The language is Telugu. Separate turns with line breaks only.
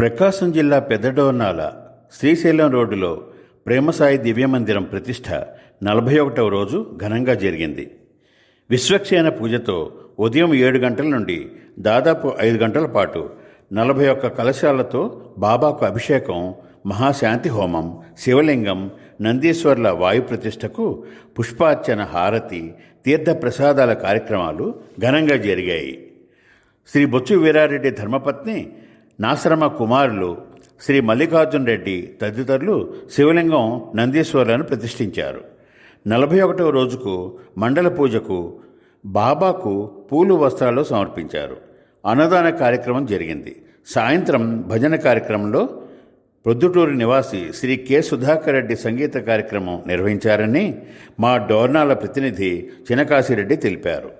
ప్రకాశం జిల్లా పెద్దడోర్నాల శ్రీశైలం రోడ్డులో ప్రేమసాయి దివ్యమందిరం ప్రతిష్ఠ 41వ రోజు ఘనంగా జరిగింది. విశ్వక్సేన పూజతో ఉదయం 7 గంటల నుండి దాదాపు 5 గంటల పాటు 41 కలశాలతో బాబాకు అభిషేకం, మహాశాంతి హోమం, శివలింగం, నందీశ్వర్ల వాయు ప్రతిష్టకు పుష్పార్చన, హారతి, తీర్థ ప్రసాదాల కార్యక్రమాలు ఘనంగా జరిగాయి. శ్రీ బొచ్చు వీరారెడ్డి ధర్మపత్ని, నాసరమ కుమారులు శ్రీ మల్లికార్జున రెడ్డి తదితరులు శివలింగం, నందీశ్వర్లను ప్రతిష్ఠించారు. 41వ రోజుకు మండల పూజకు బాబాకు పూలు, వస్త్రాలు సమర్పించారు. అన్నదాన కార్యక్రమం జరిగింది. సాయంత్రం భజన కార్యక్రమంలో ప్రొద్దుటూరు నివాసి శ్రీ కె సుధాకర్ రెడ్డి సంగీత కార్యక్రమం నిర్వహించారని మా డోర్నాల ప్రతినిధి చినకాశిరెడ్డి తెలిపారు.